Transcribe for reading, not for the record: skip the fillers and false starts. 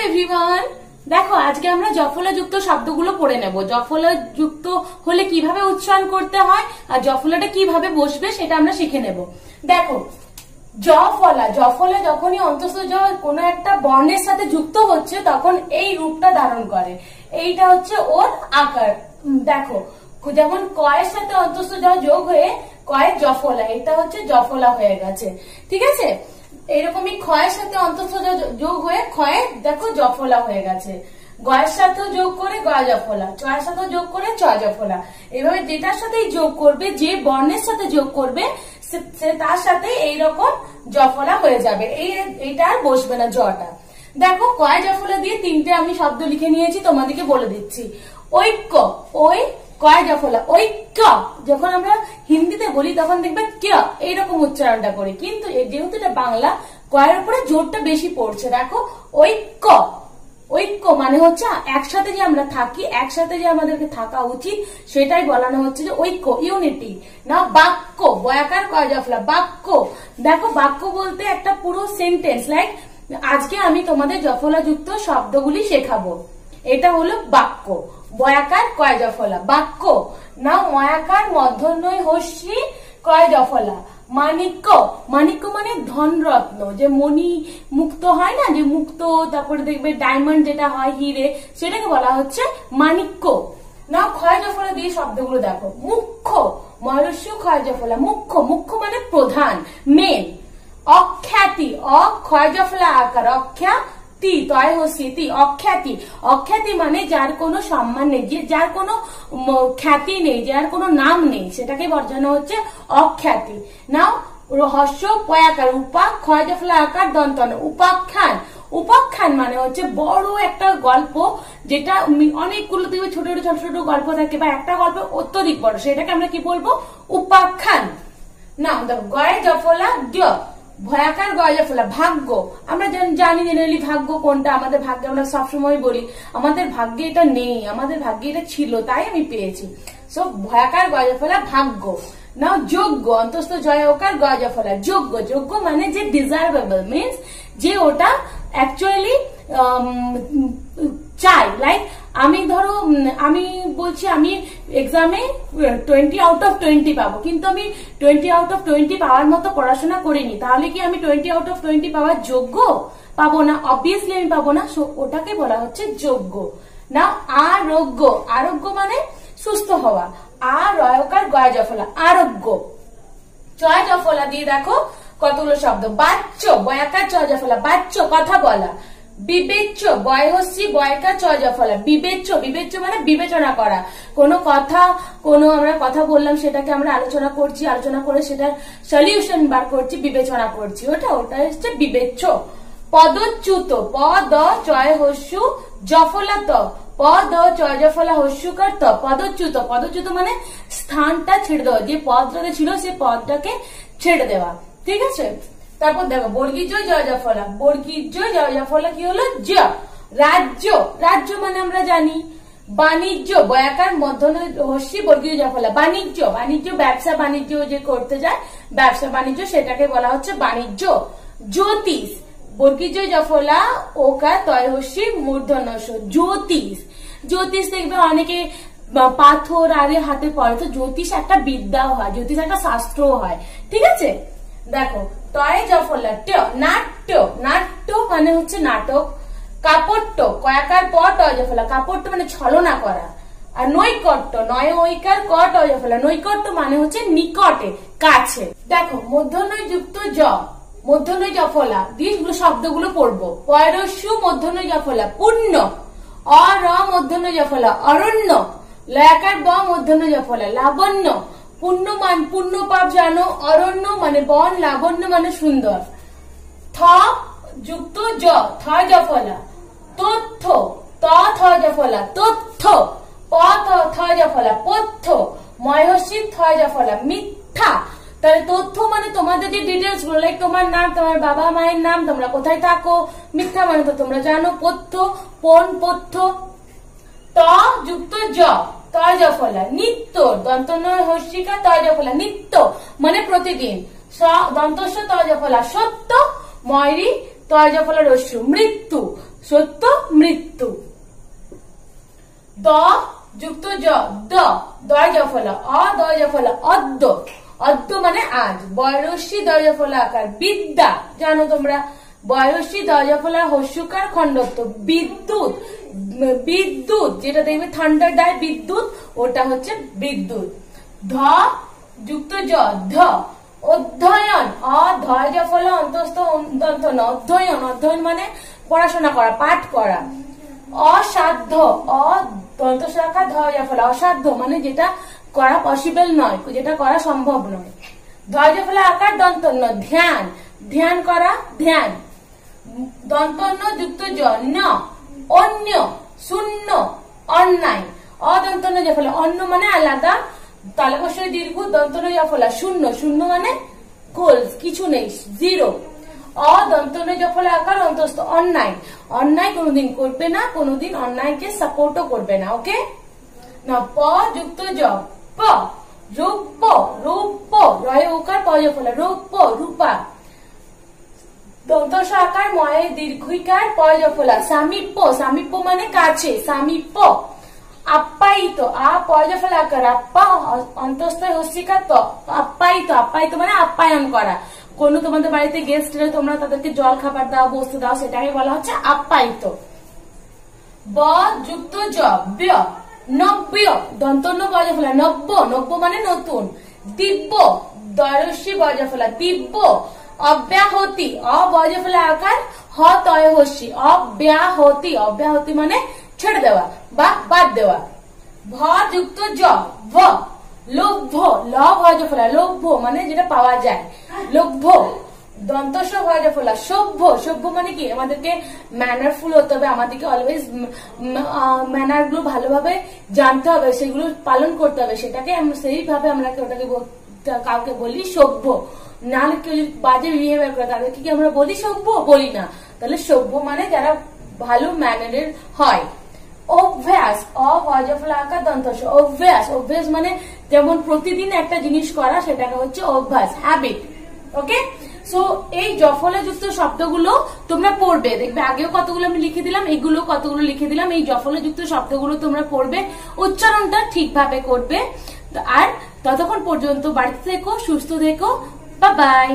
Everyone, দেখো আজকে আমরা জফলা যুক্ত শব্দগুলো পড়ে নেব। জফলা যুক্ত হলে কিভাবে উচ্চারণ করতে হয় আর জফলাটা কিভাবে বসবে সেটা আমরা শিখে নেব। দেখো জফলা, জফলা যখনই অন্তঃস্থ জ কোনো একটা বর্ণের সাথে যুক্ত হচ্ছে তখন এই রূপটা ধারণ করে। এইটা হচ্ছে ওর আকার। দেখো যেমন কয়ের সাথে অন্তঃস্থ জ যোগ হয়ে কয়ের জফলা, এটা হচ্ছে জফলা হয়ে গেছে। ঠিক আছে, এরকমই ক্ষয়ের সাথে অন্তঃস্থ যোগ হয়ে ক্ষয়ে দেখো জফলা হয়ে গেছে। গয়ের সাথেও যোগ করে গয় জফলা, চয়ের সাথেও যোগ করে চয় জফলা। এভাবে যেটার সাথেই যোগ করবে, যে বর্ণের সাথে যোগ করবে তার সাথে এইরকম জফলা হয়ে যাবে। এইটা আর বসবে না জটা। দেখো কয় জফলা দিয়ে তিনটে আমি শব্দ লিখে নিয়েছি, তোমাদেরকে বলে দিচ্ছি। ঐক্য, ওই কয় জফলা ঐক্য। যখন আমরা হিন্দিতে বলি তখন দেখবে ক এইরকম উচ্চারণটা করি, কিন্তু যেহেতু এটা বাংলা কয়ের উপরে জোরটা বেশি পড়ছে। দেখো ঐক্য, ঐক্য মানে হচ্ছে একসাথে যে আমরা থাকি, একসাথে যে আমাদেরকে থাকা উচিত সেটাই বলানো হচ্ছে যে ঐক্য, ইউনিটি। না বাক্য, বয়াকার কয় জফলা বাক্য। দেখো বাক্য বলতে একটা পুরো সেন্টেন্স, লাইক আজকে আমি তোমাদের জফলা যুক্ত শব্দগুলি শেখাবো, এটা হলো বাক্য। বয়াকার কয় জফলা বাক্য। না ময়াকার মধ্যন্বয় হস্যি কয় জফলা মাণিক্য। মাণিক্য মানে ধনরত্ন, যে মণি মুক্ত হয় না, যে মুক্ত, তারপরে দেখবে ডায়মন্ড যেটা হয় হিরে, সেটাকে বলা হচ্ছে মাণিক্য। না ক্ষয় জফলা দিয়ে শব্দগুলো দেখো। মুখ্য, ময়ূরস্য ক্ষয় জফলা মুখ্য। মুখ্য মানে প্রধান, মেন। অখ্যাতি, অক্ষয় জফলা আকার অখ্যাতি তয় হস্যিতি অখ্যাতি। অখ্যাতি মানে যার কোনো সম্মান নেই, যে যার কোনো খ্যাতি নেই, যার কোনো নাম নেই, সেটাকে বোঝানো হচ্ছে অখ্যাতি। নাও হস্য পয়াকার উপা ক্ষয় জফলা আকার দন্তন উপাখ্যান। উপাখ্যান মানে হচ্ছে বড় একটা গল্প, যেটা অনেকগুলো দিকে ছোট ছোট ছোট ছোট গল্প থাকে, বা একটা গল্প অত্যধিক বড়, সেটাকে আমরা কি বলবো উপাখ্যান। না দেখো গয় জফলা গ, ভয়াকার গয় জফলা ভাগ্য। আমরা জানি জেনারেলি ভাগ্য কোনটা, আমাদের ভাগ্যে আমরা সবসময় বলি আমাদের ভাগ্যে এটা নেই, আমাদের ভাগ্যে এটা ছিল তাই আমি পেয়েছি। সো ভয়াকার গয় জফলা ভাগ্য। না যোগ্য, অন্তস্থ জয় ওকার গয় জফলা যোগ্য। যোগ্য মানে যে ডিজার্ভেবল, মিনস যে ওটা অ্যাকচুয়ালি চাই। লাইক আমি ধরো আমি বলছি আমি এক্সামে 20 আউট অফ 20 পাবো, কিন্তু আমি 20 আউট অফ 20 পাওয়ার মতো পড়াশোনা করিনি, তাহলে কি আমি 20 আউট অফ 20 পাওয়ার যোগ্য? পাবো না, অবভিয়াসলি আমি পাবো না। ওটাকে বলা হচ্ছে যোগ্য। না আরোগ্য, আরোগ্য মানে সুস্থ হওয়া। আরয়কার গয় জফলা আরোগ্য। চয় জফলা দিয়ে দেখো কতগুলো শব্দ। বাচ্য, বয়াকার চয় জফলা বাচ্য কথা বলা। বিবেচ্য, বয় হস্যি বয়কার চয় জফলা বিবেচ্য। বিবেচ্য মানে বিবেচনা করা, কোনো কথা, কোনো আমরা কথা বললাম সেটাকে আমরা আলোচনা করছি, আলোচনা করে সেটার সলিউশন বার করছি, বিবেচনা করছি, ওটা হচ্ছে বিবেচ্য। পদচ্যুত, পদ চয় হস্যু জফলা ত, পদ চয় জফলা হস্যুকার ত পদচ্যুত। পদচ্যুত মানে স্থানটা ছেড়ে দেওয়া, যে পদটাতে ছিল সে পদটাকে ছেড়ে দেওয়া। ঠিক আছে, তারপর দেখো বর্গীজ জয় জফলা। বর্গীজ জয় জফলা কি হলো জ। রাজ্য, রাজ্য মানে আমরা জানি বাণিজ্য, বয়াকার মধ্যন্বয় হস্যি বর্গীজ জফলা বাণিজ্য। বাণিজ্য ব্যবসা বাণিজ্য যে করতে যায়, ব্যবসা বাণিজ্য, সেটাকে বলা হচ্ছে বাণিজ্য। জ্যোতিষ, বর্গীজ জফলা ওকার তয় হস্যি মূর্ধন্য স জ্যোতিষ। জ্যোতিষ দেখবে অনেকে পাথর আরে হাতে পড়ে, তো জ্যোতিষ একটা বিদ্যাও হয়, জ্যোতিষ একটা শাস্ত্রও হয়। ঠিক আছে, দেখো তয় জফলা ট নাট্য। নাট্য মানে হচ্ছে নাটক। কাপট্য, কয়াকার প টয় জফলা কাপট্য মানে ছলনা করা। আর নৈকট্য, নয় ঐকার ক টয় জফলা নৈকট্য মানে হচ্ছে নিকটে, কাছে। দেখো মধ্যন্বয় যুক্ত জ, মধ্যন্বয় জফলা দিয়ে শব্দগুলো পড়বো। পয়রস্যু মধ্যন্বয় জফলা পূর্ণ। অর মধ্যন্বয় জফলা অরণ্য। লয়াকার ব মধ্যন্বয় জফলা লাবণ্য। পুণ্যমান, পুণ্য পাপ জানো। অরণ্য মানে বন, লাবণ্য মানে সুন্দর। থ যুক্ত জ, থ জফলা তথ্য। ত থ জফলা তথ্য। প থ জফলা পথ্য। ময়হস্যি থ জফলা মিথ্যা। তাহলে তথ্য মানে তোমাদের যে ডিটেলস গুলো, লাইক তোমার নাম, তোমার বাবা মায়ের নাম, তোমরা কোথায় থাকো। মিথ্যা মানে তো তোমরা জানো, পথ্য পণ পথ্য। ত যুক্ত জ, তয় জফলা নিত্য। দন্তন্বয় হস্যিকা তয় জফলা নিত্য মানে প্রতিদিন। দন্তস্য তয় জফলা সত্য। ময়রি তয় জফলা রস্যু মৃত্যু। সত্য মৃত্যু। দ যুক্ত জ দ দয় জফলা অ দয় জফলা অদ্য অদ্য মানে আজ। বয়রস্যি দয় জফলা আকার বিদ্যা জানো তোমরা, বয়রস্যি দয় জফলা হস্যকার খণ্ডত্ব বিদ্যুৎ। বিদ্যুৎ যেটা দেখবে থান্ডার ডাই বিদ্যুৎ, ওটা হচ্ছে বিদ্যুৎ। ধ যুক্ত জ ধ অধ্যয়ন অ ধয় জফলা অন্তস্থ দন্তন অধ্যয়ন। অধ্যয়ন মানে পড়াশোনা করা, পাঠ করা। অসাধ্য অ দন্ত শাখা ধয় জফলা অসাধ্য মানে যেটা করা পসিবল নয়, যেটা করা সম্ভব নয়। ধয় জফলা আকার দন্তন্য ধ্যান, ধ্যান করা ধ্যান। দন্তন্য যুক্ত জ ন অন্য শূন্য অন্যায়। অদন্তন্য জফলা অন্য মানে আলাদা, তালবস্যই দীর্ঘ দন্তন্য জফলা শূন্য, শূন্য মানে গোলস কিছু নেই, জিরো। অদন্তন্য জফলা আকার অন্তস্থ অন্যায়, অন্যায় কোনোদিন করবে না, কোনোদিন অন্যায়কে সাপোর্টও করবে না। ওকে না। প যুক্ত জ প রূপ রূপ রয় উকার প জফলা রূপ রূপা। দন্তস আকার ময়ে দীর্ঘিকার প জফলা সামিপ্য, সামিপ্য মানে কাছে, সামিপ্য। আপ্যায়িত আ প জফলা আকার আপ্পা অন্তস্থ হস্যিকা ত আপ্যায়িত, আপ্যায়িত মানে আপ্যায়ন করা। কোন তোমাদের বাড়িতে গেস্ট এলে তোমরা তাদেরকে জল খাবার দাও, বস্তু দাও, সেটাকে বলা হচ্ছে আপ্যায়িত। ব যুক্ত জ ব্য নব্য দন্তন্য বজফলা নব্য, নব্য মানে নতুন। দিব্য দয়রস্যি বজফলা দিব্য। অব্যাহতি অ বজফলা আকার হ তয় হস্যি অব্যাহতি, অব্যাহতি মানে ছেড়ে দেওয়া বা বাদ দেওয়া। ভ যুক্ত জ ভ লভ্য ল ভজফলা লভ্য মানে যেটা পাওয়া যায়, লভ্য। দন্তস্ব ভজফলা সভ্য, সভ্য মানে কি আমাদেরকে ম্যানারফুল হতে হবে, আমাদেরকে অলওয়েজ ম্যানার গুলো ভালোভাবে জানতে হবে, সেগুলো পালন করতে হবে, সেটাকে সেইভাবে আমরা ওটাকে কাউকে বলি সভ্য। নাহলে কেউ যদি বাজে বিহেভিয়ার করে তাদেরকে কি আমরা বলি সভ্য? বলি না। তাহলে সভ্য মানে যারা ভালো ম্যানারের হয়। অভ্যাস অভজফলা আকার দন্তস্ব অভ্যাস, অভ্যাস মানে যেমন প্রতিদিন একটা জিনিস করা, সেটাকে হচ্ছে অভ্যাস, হ্যাবিট। ওকে, সো এই জফলা যুক্ত শব্দগুলো তোমরা পড়বে, দেখবে আগেও কতগুলো আমি লিখে দিলাম, এইগুলো কতগুলো লিখে দিলাম। এই জফলা যুক্ত শব্দগুলো তোমরা পড়বে, উচ্চারণটা ঠিকভাবে করবে। আর ততক্ষণ পর্যন্ত বাড়িতে থেকো, সুস্থ থেকো, বাই বাই।